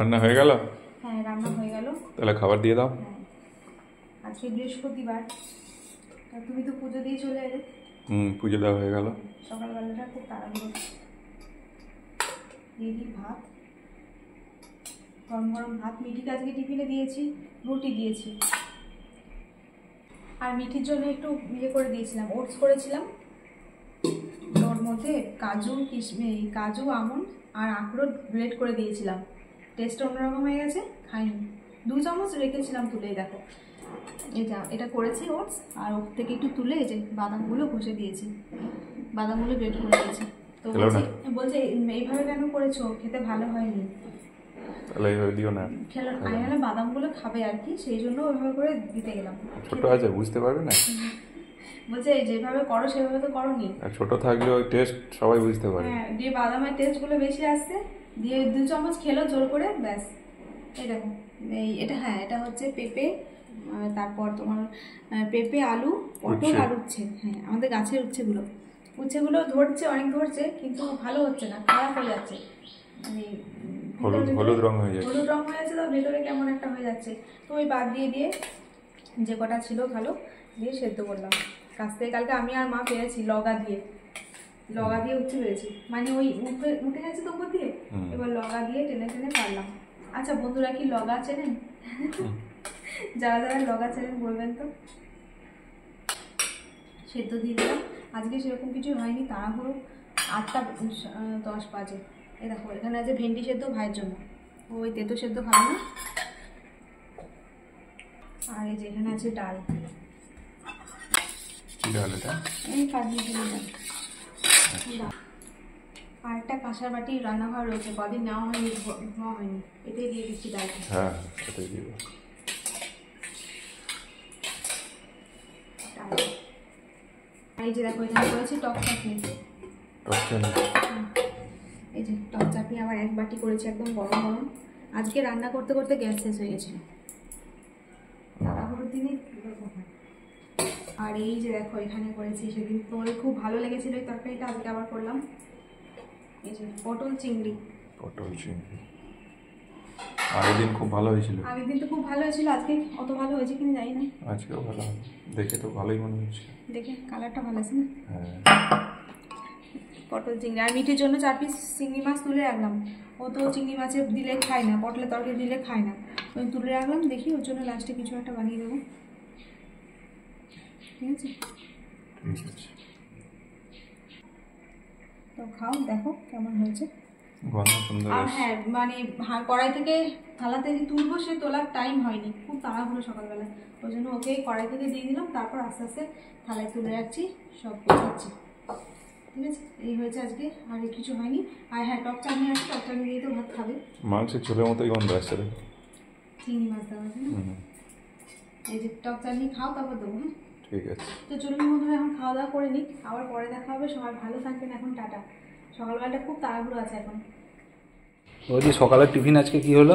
রান্না হয়ে গেল? হ্যাঁ, রান্না হয়ে গেল। তাহলে খাবার দিয়ে দাও। হ্যাঁ, আজকে বৃহস্পতিবার, তুমি তো পুজো দিয়ে চলে এলে। পুজো দেওয়া হয়ে গেল। সকালবেলাটা খুব তাড়াহুড়ো। দিয়ে দিই ভাত, গরম গরম ভাত। মিঠিকে আজকে টিফিনে দিয়েছি, রুটি দিয়েছি। আর মিঠির জন্য একটু ইয়ে করে দিয়েছিলাম, ওটস করেছিলাম। ওর মধ্যে কাজু, কাজু, আমন্ড আর আখরোট গ্রেট করে দিয়েছিলাম। টেস্ট অন্যরকম হয়ে গেছে, খাইনি। 2 চামচ রেখেছিলাম তুলে, দেখো এটা করেছি ওটস। আর ওর থেকে একটু তুলে এই যে বাদামগুলো ঘষে দিয়েছি, বাদামগুলো গ্রেট করে দিয়েছি। তো বলছে এইভাবে কেন করেছো, খেতে ভালো হয়নি। তাহলে এইভাবে দিও না। আমি মানে বাদামগুলো খাবে আর কি, সেই জন্য ওইভাবে করে দিতে গেলাম। ছোট আছে, বুঝতে পারবে না। বলছে যেভাবে করো সেভাবে তো করোনি। আর ছোট থাকলেও টেস্ট সবাই বুঝতে পারে। হ্যাঁ, দিয়ে বাদামের টেস্টগুলো বেশি আসছে, দিয়ে 2 চামচ খেলো জোর করে, ব্যাস। এই দেখো, এটা হ্যাঁ, এটা হচ্ছে পেঁপে, তারপর তোমার পেঁপে, আলু, পটল আর উচ্ছে। হ্যাঁ, আমাদের গাছের উচ্ছেগুলো ধরছে, অনেক ধরছে, কিন্তু ভালো হচ্ছে না, খারাপ হয়ে যাচ্ছে। মানে হলুদ রং হয়ে যাচ্ছে। হলুদ রং হয়ে যাচ্ছে, তো ভেতরে কেমন একটা হয়ে যাচ্ছে। তো ওই বাদ দিয়ে যে কটা ছিল ভালো দিয়ে সেদ্ধ করলাম। কাছ থেকে কালকে আমি আর মা পেরেছি লগা দিয়ে উঠতে পেরেছি, মানে ওই উঠে গেছে তো উপর দিয়ে, এবার লগা দিয়ে টেনে টেনে পারলাম। আচ্ছা বন্ধুরা, কি লগা চেনেন? যারা যারা লগা চেনেন বলবেন তো। সেদ্ধ দিয়ে দিলাম। আজকে সেরকম কিছু হয়নি, তাড়াহুড়ো। 8টা 10 বাজে। এই দেখো, এখানে আছে ভেন্ডি সেদ্ধ ভাইয়ের জন্য, ওই তেতো সেদ্ধ খাবে না। আর এই যে এখানে আছে ডাল। এই কাজে ডাল। আর একটা কাঁসার বাটি রান্নাঘর রয়েছে, কদিন নেওয়া হয়নি, ধোয়া হয়নি, এটাই দিয়ে দিচ্ছি ডালটা। হ্যাঁ, এটাই দিব। এই যে দেখো, এখানে করেছি টক চাটনি। এই যে টক চাটনি আবার 1 বাটি করেছি, একদম গরম গরম। আজকে রান্না করতে করতে গ্যাস শেষ হয়ে গেছিল, তাড়াহুড়োর দিনে। আর এই যে দেখো, এখানে করেছি, সেদিন তোমাদের খুব ভালো লেগেছিল এই তরকারিটা, আজকে আবার করলাম। এই যে পটল চিংড়ি। আগের দিন খুব ভালো হয়েছিল। আগের দিন তো খুব ভালো হয়েছিল, আজকে অত ভালো হয়েছে কিনা জানি না। আজকেও ভালো, দেখে তো ভালোই মনে হচ্ছে। দেখে কালারটা ভালো আছে না? হ্যাঁ। পটল চিংড়ি। আর মিঠির জন্য 4 পিস চিংড়ি মাছ তুলে রাখলাম। ও তো চিংড়ি মাছে দিলে খায় না, পটলের তরকারি দিলে খায় না, ওই তুলে রাখলাম। দেখি ওর জন্য লাস্টে কিছু একটা বানিয়ে দেবো। ঠিক আছে, তো খাও, দেখো কেমন হয়েছে। আর হ্যাঁ, মানে কড়াই থেকে থালাতে যে তুলবো, সে তোলার টাইম হয়নি, খুব তাড়াহুড়ো সকালবেলা। ওই জন্য ওকে কড়াই থেকে দিয়ে দিলাম, তারপর আস্তে আস্তে থালায় তুলে রাখছি, সব গোছাচ্ছি। ঠিক আছে, এই হয়েছে আজকে, আর কিছু হয়নি। আর হ্যাঁ, টক চাটনি আছে, টক চাটনি দিয়ে তো ভাত খাবে। মাংসের ঝোলের মতোই গন্ধ আসছে। চিংড়ি মাছ দেওয়া আছে না? এই যে টক চাটনি খাও, তারপর দেবো। হ্যাঁ, ঠিক আছে। তো চলুন বন্ধুরা, এখন খাওয়া দাওয়া করে নিই, আবার পরে দেখা হবে। সবাই ভালো থাকবেন, এখন টাটা। সকালবেলাটা খুব তাড়াহুড়ো আছে এখন। বলছি সকালের টিফিন আজকে কি হলো?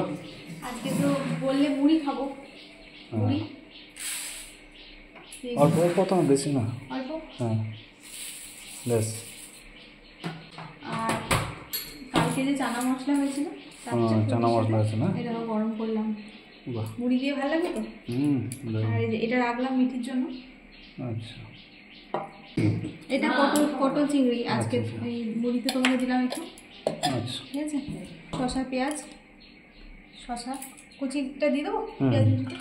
আজকে তো বললে মুড়ি খাবো, মুড়ি অল্প অল্প, তো বেশি না, অল্প। হ্যাঁ বেশ। আর কালকে যে চানা মশলা হয়েছিল, চানা মশলা আছে না, এটা গরম করলাম। বাহ, মুড়ি দিয়ে ভালো লাগে তো। আর এটা রাখলাম মিঠির জন্য। আচ্ছা, এটা পটল চিংড়ি আজকে এই মুড়িতে তোমাকে দিলাম একটু। আচ্ছা, ঠিক আছে, শসা পেঁয়াজ, শসা কুচিটা দিয়ে দেবো, পেঁয়াজ কুচিটা।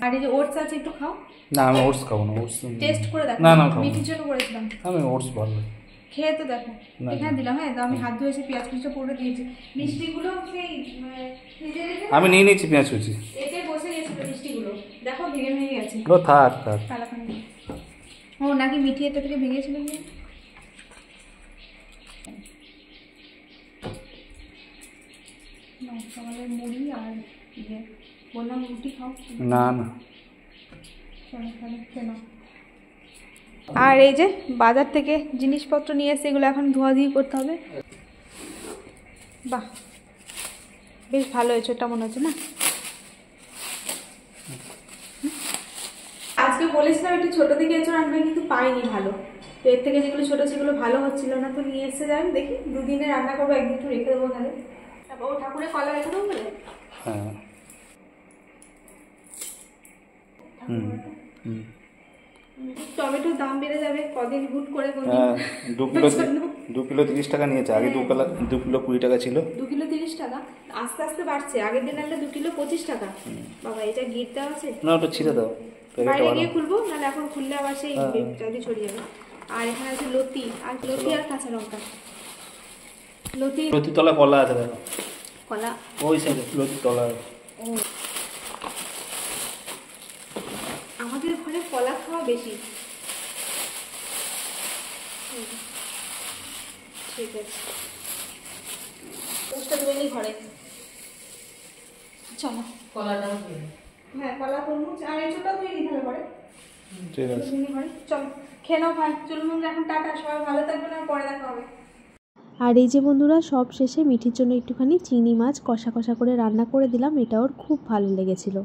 আর এই যে ওটস আছে, একটু খাও। না আমি ওটস খাবো না, ওটস টেস্ট করে দেখো। না না, খাবো মিঠির জন্য করেছিলাম আমি ওটস, ভালো লাগে খেয়ে তো দেখো। এখানে দিলাম, হ্যাঁ, তো আমি হাত ধুয়ে এসে পেঁয়াজ কুচিটা পুরো দিয়েছি। মিষ্টিগুলো সেই আমি নিয়ে নিচ্ছি পেঁয়াজ কুচি। এতে বসে গেছিল মিষ্টিগুলো, দেখো ভেঙে ভেঙে গেছে। ও থাক থাক। ও নাকি মিঠি এটা থেকে ভেঙেছিল কি? সকালে মুড়ি আর বললাম রুটি খাও। না না, আর এই যে বাজার থেকে জিনিসপত্র নিয়ে এসে এগুলো এখন ধোয়াধুয়ি করতে হবে। বাহ, বেশ ভালো হয়েছে, ওটা মনে হচ্ছে না? আজকে বলেছিলাম একটু ছোটো থেকে এঁচড় আনবে, কিন্তু পাইনি ভালো। তো এর থেকে যেগুলো ছোটো সেগুলো ভালো হচ্ছিল না, তো নিয়ে এসে যান। দেখি 2 দিনে রান্না করবো, একদিন একটু রেখে দেবো তাহলে। ও ঠাকুরের কলা রেখে দেবো বলে? হ্যাঁ। হুম হুম। টমেটোর দাম বেড়ে যাবে কদিন হুট করে কোনদিন। হ্যাঁ 2 কিলো 30 টাকা নিয়েছে, আগে 2 কিলো 20 টাকা ছিল। 2 কিলো 30 টাকা আস্তে আস্তে বাড়ছে। আগের দিন আনলে 2 কিলো 25 টাকা। বাবা এটা গিট দেওয়া আছে? না ওটা ছিঁড়ে দাও, বাইরে গিয়ে খুলবো, নাহলে এখন খুললে আবার সেই চাঁদি ছড়িয়ে যাবে। আর এখানে আছে লতি আর কাঁচা লঙ্কা। লতি তলা কলা আছে দেখো, কলা ওই সাইডে লতি তলা। ও আমাদের ঘরে কলা খাওয়া বেশি। ঠিক আছে, দশটা দেবেনি ঘরে। চলো কলাটাও হ্যাঁ, কলা তরমুজ আর এঁচোড়টাও দিয়ে দিতে হবে ঘরে। ঠিক আছে। চলো খেয়ে নাও ভাই, চলুন এখন টাটা, সবাই ভালো থাকবেন, আর পরে দেখা হবে। আর এই যে বন্ধুরা, সব শেষে মিঠির জন্য একটুখানি চিংড়ি মাছ কষা কষা করে রান্না করে দিলাম, এটা ওর খুব ভালো লেগেছিল।